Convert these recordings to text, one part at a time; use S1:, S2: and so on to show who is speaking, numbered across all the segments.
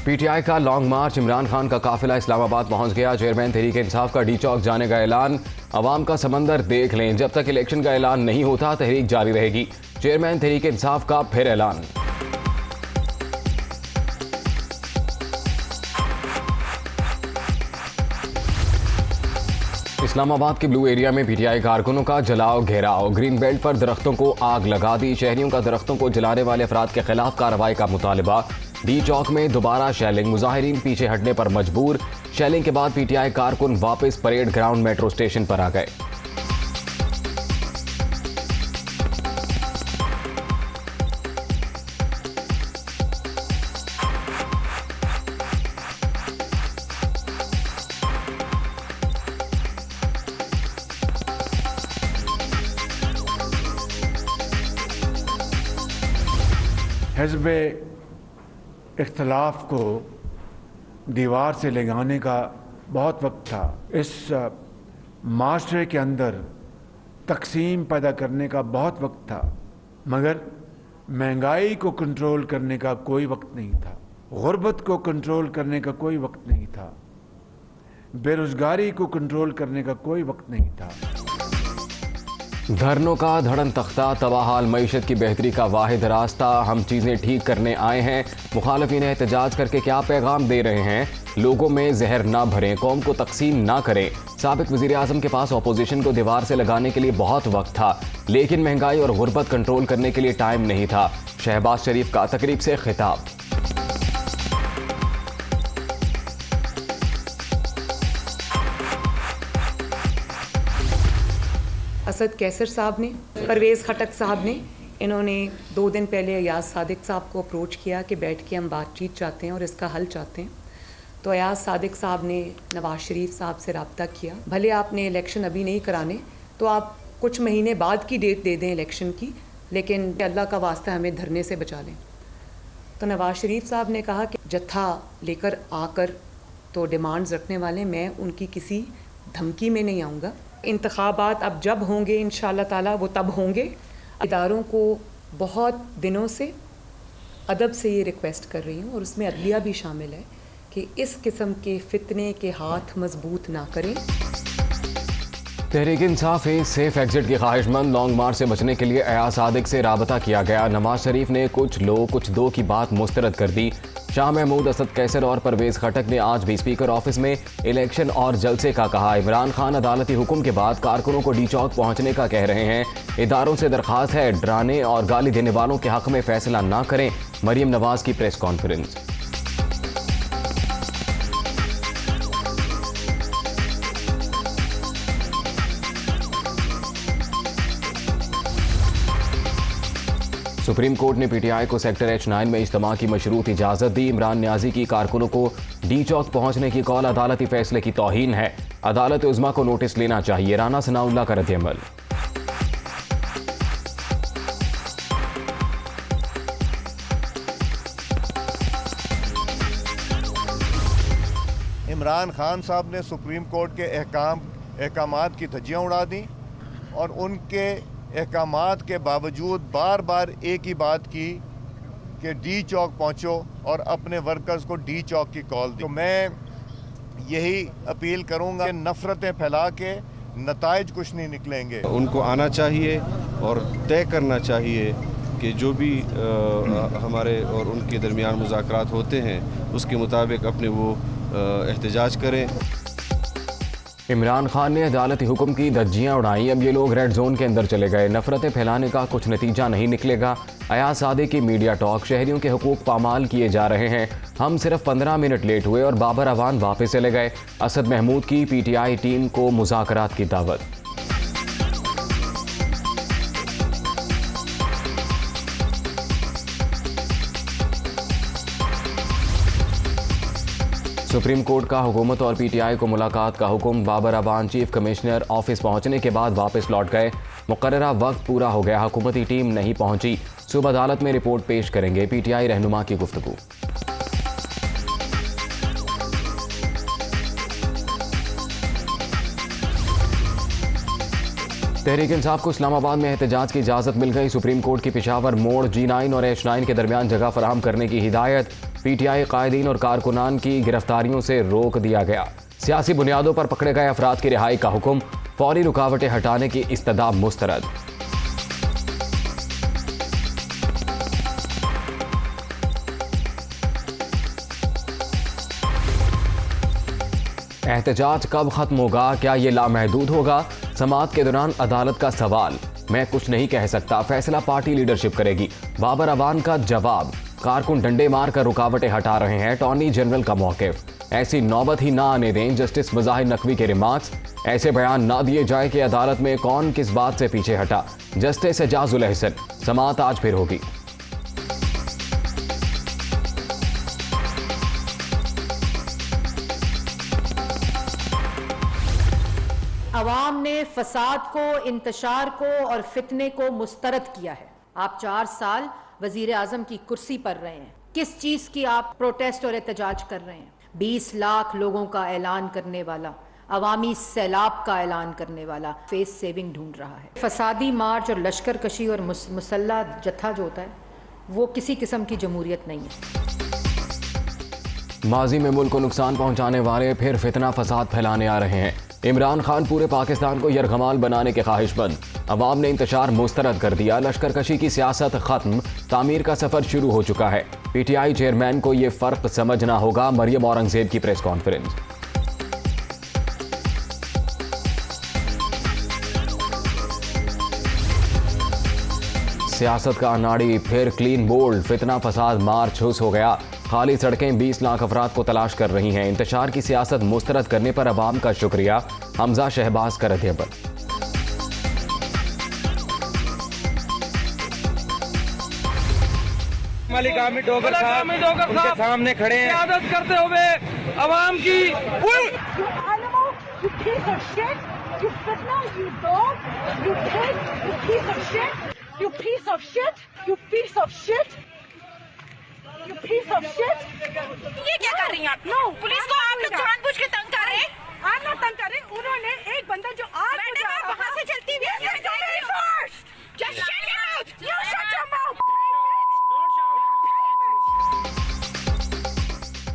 S1: PTI का long मार्च। इमरान खान का काफिला इस्लामाबाद पहुंच गया। चेयरमैन तहरीक इंसाफ का डी चौक जाने का ऐलान। अवाम का समंदर देख लें, जब तक इलेक्शन का ऐलान नहीं होता तहरीक जारी रहेगी। चेयरमैन तहरीक इंसाफ का फिर ऐलान। इस्लामाबाद के ब्लू एरिया में पीटीआई कारकुनों का जलाओ घेराव। ग्रीन बेल्ट पर दरख्तों को आग लगा दी। शहरियों का दरख्तों को जलाने वाले अफराद के खिलाफ कार्रवाई का मुतालबा। डी चौक में दोबारा शेलिंग। मुजाहिरीन पीछे हटने पर मजबूर। शेलिंग के बाद पीटीआई कारकुन वापस परेड ग्राउंड मेट्रो स्टेशन पर आ गए।
S2: हिज़्ब इख्तलाफ को दीवार से लगाने का बहुत वक्त था। इस माशरे के अंदर तकसीम पैदा करने का बहुत वक्त था, मगर महंगाई को कंट्रोल करने का कोई वक्त नहीं था। गुर्बत को कंट्रोल करने का कोई वक्त नहीं था। बेरोजगारी को कंट्रोल करने का कोई वक्त नहीं था।
S1: धरनों का धड़न तख्ता। तबाहाल मईशत की बेहतरी का वाहिद रास्ता। हम चीज़ें ठीक करने आए हैं। मुखालफिन एहतजाज करके क्या पैगाम दे रहे हैं? लोगों में जहर ना भरें, कौम को तकसीम ना करें। साबिक वज़ीर आज़म के पास अपोजिशन को दीवार से लगाने के लिए बहुत वक्त था, लेकिन महंगाई और गुर्बत कंट्रोल करने के लिए टाइम नहीं था। शहबाज शरीफ का तकरीब से खिताब।
S3: असद कैसर साहब ने, परवेज़ खटक साहब ने, इन्होंने 2 दिन पहले अयाज सादिक साहब को अप्रोच किया कि बैठ के हम बातचीत चाहते हैं और इसका हल चाहते हैं। तो अयाज सादिक साहब ने नवाज शरीफ साहब से रब्ता किया। भले आपने इलेक्शन अभी नहीं कराने तो आप कुछ महीने बाद की डेट दे दें इलेक्शन की, लेकिन अल्लाह का वास्ता हमें धरने से बचा लें। तो नवाज शरीफ साहब ने कहा कि जत्था लेकर आकर तो डिमांड्स रखने वाले, मैं उनकी किसी धमकी में नहीं आऊँगा। इंतखाबात अब जब होंगे इंशाअल्लाह ताला वो तब होंगे। इदारों को बहुत दिनों से अदब से ये रिक्वेस्ट कर रही हूँ, और उसमें अदलिया भी शामिल है, कि इस किस्म के फितने के हाथ मजबूत ना करें।
S1: तहरीक इंसाफ सेफ एग्जिट की ख्वाहिशमंद। लॉन्ग मार्च से बचने के लिए अयाज सादिक से राबता किया गया। नवाज शरीफ ने कुछ लो कुछ दो की बात मुस्तरद कर दी। शाह महमूद, असद कैसर और परवेज़ खटक ने आज भी स्पीकर ऑफिस में इलेक्शन और जलसे का कहा। इमरान खान अदालती हुक्म के बाद कारकुनों को डी चौक पहुंचने का कह रहे हैं। इदारों से दरख्वास्त है, डराने और गाली देने वालों के हक में फैसला ना करें। मरीम नवाज की प्रेस कॉन्फ्रेंस। सुप्रीम कोर्ट ने पीटीआई को सेक्टर H9 में इज्तिमा की मशरूत इजाजत दी। इमरान न्याजी की कारकुनों को डी चौक पहुंचने की कौल अदालती फैसले की तौहीन है। अदालत उज़्मा को नोटिस लेना चाहिए। राना सनाउल्लाह का रद्द-ए-अमल।
S4: इमरान खान साहब ने सुप्रीम कोर्ट के अहकामात की धज्जियाँ उड़ा दी और उनके अहकामात के बावजूद बार बार एक ही बात की कि डी चौक पहुँचो और अपने वर्कर्स को डी चौक की कॉल दी। तो मैं यही अपील करूँगा कि नफ़रतें फैला के नताइज कुछ नहीं निकलेंगे।
S5: उनको आना चाहिए और तय करना चाहिए कि जो भी हमारे और उनके दरमियान मुज़ाकरात होते हैं उसके मुताबिक अपने वो एहतजाज करें।
S1: इमरान खान ने अदालती हुक्म की धज्जियां उड़ाई। अब ये लोग रेड जोन के अंदर चले गए। नफरतें फैलाने का कुछ नतीजा नहीं निकलेगा। अयाज सादिक की मीडिया टॉक। शहरियों के हुकूक पामाल किए जा रहे हैं। हम सिर्फ 15 मिनट लेट हुए और बाबर अवान वापस चले गए। असद महमूद की पीटीआई टीम को मुज़ाकरात की दावत। सुप्रीम कोर्ट का हुकूमत और पीटीआई को मुलाकात का हुक्म। Babar Awan chief commissioner office पहुंचने के बाद वापस लौट गए। मुकर्ररा वक्त पूरा हो गया, हुकूमती टीम नहीं पहुंची। सुबह अदालत में रिपोर्ट पेश करेंगे। पीटीआई रहनुमा की गुफ्तगू। तहरीक इंसाफ को इस्लामाबाद में एहतजाज की इजाज़त मिल गई। सुप्रीम कोर्ट की पेशावर मोड़ G9 और H9 के दरमियान जगह फराहम करने की हिदायत। PTI कायदीन और कारकुनान की गिरफ्तारियों से रोक दिया गया। सियासी बुनियादों पर पकड़े गए अफराद की रिहाई का हुक्म। फौरी रुकावटें हटाने की इस्तदा मुस्तरद। एहतजाज कब खत्म होगा? क्या ये लामहदूद होगा? समाअत के दौरान अदालत का सवाल। मैं कुछ नहीं कह सकता, फैसला पार्टी लीडरशिप करेगी। बाबर अवान का जवाब। कारकुन डंडे मारकर रुकावटें हटा रहे हैं। अटॉर्नी जनरल का मौक़िफ़। ऐसी नौबत ही ना आने दें। जस्टिस मज़ाहिर नकवी के रिमार्क्स। ऐसे बयान ना दिए जाए कि अदालत में कौन किस बात से पीछे हटा। जस्टिस एजाजुल अहसन। समाअत आज फिर होगी।
S6: अवाम ने फसाद को, इंतशार को और फितने को मुस्तरद किया है। आप 4 साल वजीर आजम की कुर्सी पर रहे हैं। किस चीज की आप प्रोटेस्ट और एहतजाज कर रहे हैं? 20 लाख लोगों का ऐलान करने वाला, अवामी सैलाब का ऐलान करने वाला फेस सेविंग ढूंढ रहा है। फसादी मार्च और लश्कर कशी और मुसल्ला जत्था जो होता है वो किसी किस्म की जमहूरियत नहीं है।
S1: माजी में मुल्क को नुकसान पहुंचाने वाले फिर फितना फसाद फैलाने आ रहे हैं। इमरान खान पूरे पाकिस्तान को यरगमाल बनाने के ख्वाहिशमंद। अवाम ने इंतशार मुस्तरद कर दिया। लश्कर कशी की सियासत खत्म। तामीर का सफर शुरू हो चुका है। PTI चेयरमैन को यह फर्क समझना होगा। मरियम औरंगजेब की प्रेस कॉन्फ्रेंस। सियासत का अनाड़ी फिर क्लीन बोल्ड। फितना फसाद मार्च हुस हो गया। खाली सड़कें 20 लाख अफराद को तलाश कर रही हैं। इंतशार की सियासत मुस्तरद करने पर अवाम का शुक्रिया। हमजा शहबाज का रद्द-ए-अमल।
S7: मलिक हामिद डोगर साहब उनके सामने खड़े हैं आदत करते हुए अवाम की
S8: ये क्या कर रही हैं आप? पुलिस को आप लोग जानबूझ के तंग कर रहे हैं। आप लोग तंग कर रहे हैं। उन्होंने एक बंदा जो आज वहाँ से चलती हुई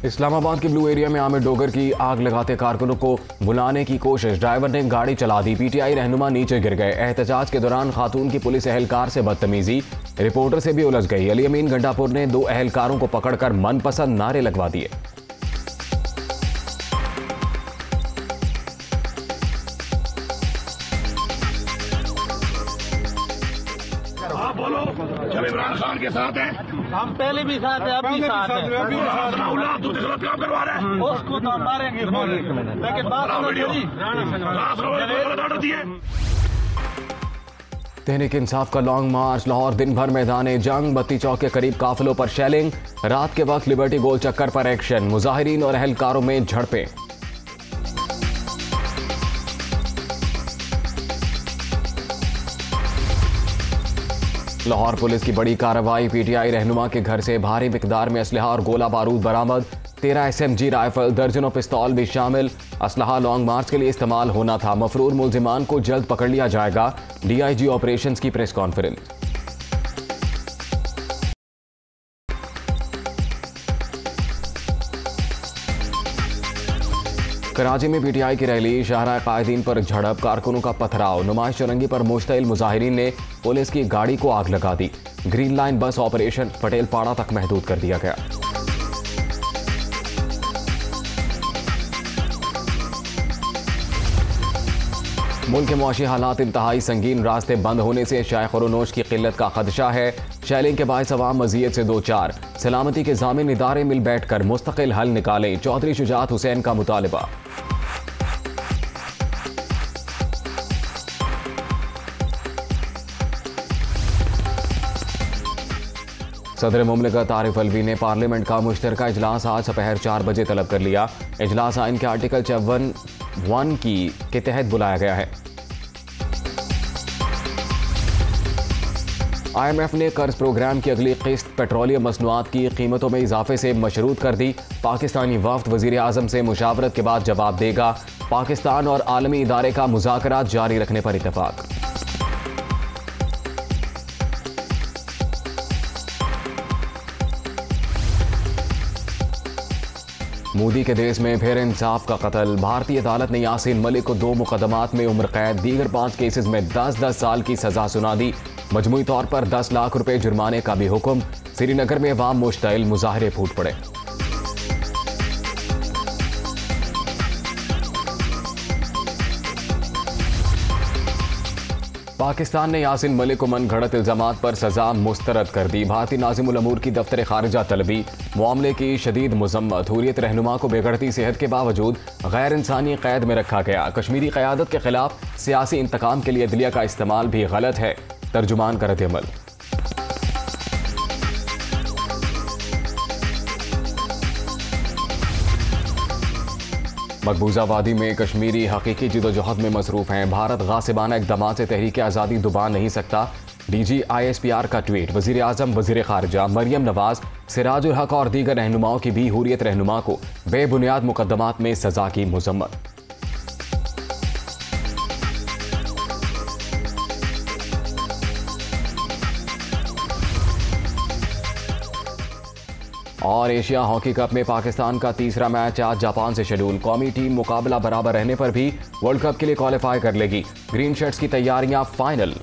S1: इस्लामाबाद के ब्लू एरिया में आमिर डोगर की आग लगाते कारकुनों को बुलाने की कोशिश। ड्राइवर ने गाड़ी चला दी। PTI रहनुमा नीचे गिर गए। एहतजाज के दौरान खातून की पुलिस एहलकार से बदतमीजी। रिपोर्टर से भी उलझ गई। अली अमीन गंडापुर ने 2 एहलकारों को पकड़कर मनपसंद नारे लगवा दिए।
S9: आप बोलो, जब इमरान खान के साथ हैं,
S7: हम पहले भी साथ हैं, अब भी साथ हैं।
S9: करवा रहे हैं
S7: उसको तो मारेंगे लेकिन बात
S9: ऑर्डर दिए।
S1: तहरीक इंसाफ का लॉन्ग मार्च। लाहौर दिन भर मैदान जंग। बत्ती चौक के करीब काफिलों पर शेलिंग। रात के वक्त लिबर्टी गोल चक्कर पर एक्शन। मुजाहिरीन और अहलकारों में झड़पें। लाहौर पुलिस की बड़ी कार्रवाई। PTI रहनुमा के घर से भारी मिकदार में असलहा और गोला बारूद बरामद। 13 SMG राइफल, दर्जनों पिस्तौल भी शामिल। असलहा लॉन्ग मार्च के लिए इस्तेमाल होना था। मफरूर मुलजिमान को जल्द पकड़ लिया जाएगा। DIG ऑपरेशंस की प्रेस कॉन्फ्रेंस। कराची में PTI की रैली। शाहराह कायदीन पर झड़प, कारकुनों का पथराव। नुमाइश चौरंगी पर मुश्तइल मुजाहिरीन ने पुलिस की गाड़ी को आग लगा दी। ग्रीन लाइन बस ऑपरेशन पटेल पाड़ा तक महदूद कर दिया गया। मुल्क के मुआशी हालात इंतहाई संगीन। रास्ते बंद होने से शाय खरोनोश की किल्लत का खदशा है। शैलिंग के बायस अवाम मज़ीयत से 2-4। सलामती के ज़ामिन इदारे मिल बैठकर मुस्तकिल हल निकालें। चौधरी शुजात हुसैन का मुतालबा। सदर मुमलिकत आरिफ अलवी ने पार्लियामेंट का मुश्तरका इजलास आज दोपहर 4 बजे तलब कर लिया। इजलास आइन के आर्टिकल 51 के तहत बुलाया गया है। IMF ने कर्ज प्रोग्राम की अगली किस्त पेट्रोलियम मसनूआत की कीमतों में इजाफे से मशरूत कर दी। पाकिस्तानी वफ्द वजीर आजम से मुशावरत के बाद जवाब देगा। पाकिस्तान और आलमी इदारे का मुज़ाकरात जारी रखने पर इत्तफाक। मोदी के देश में फिर इंसाफ का कत्ल। भारतीय अदालत ने यासीन मलिक को 2 मुकदमात में उम्र कैद, दीगर 5 केसेस में 10-10 साल की सजा सुना दी। मजमूई तौर पर 10 लाख रुपए जुर्माने का भी हुक्म। श्रीनगर में अवाम मुश्तइल, मुजाहरे फूट पड़े। पाकिस्तान ने यासीन मलिक को मनगढ़ंत इल्जामात पर सजा मुस्तरद कर दी। भारतीय नाज़िमुल अमूर की दफ्तर खारिजा तलबी मामले की शदीद मुज़म्मत। हुर्रियत रहनुमा को बिगड़ती सेहत के बावजूद गैर इंसानी कैद में रखा गया। कश्मीरी क़यादत के खिलाफ सियासी इंतकाम के लिए अदलिया का इस्तेमाल भी गलत है। तर्जुमान का रद्द-ए-अमल। मकबूजा वादी में कश्मीरी हकीकी जिदोजहद में मसरूफ हैं। भारत गासिबाना इक़दामात से तहरीक आज़ादी दुबा नहीं सकता। DG ISPR का ट्वीट। वज़ीर आज़म, वज़ीर ख़ारिजा मरियम नवाज, सिराजुल हक और दीगर रहनुमाओं की भी हुर्रियत रहनुमा को बेबुनियाद मुकदमात में सजा की मुज़म्मत। और एशिया हॉकी कप में पाकिस्तान का तीसरा मैच आज जापान से शेड्यूल। कौमी टीम मुकाबला बराबर रहने पर भी वर्ल्ड कप के लिए क्वालिफाई कर लेगी। ग्रीन शर्ट्स की तैयारियां फाइनल।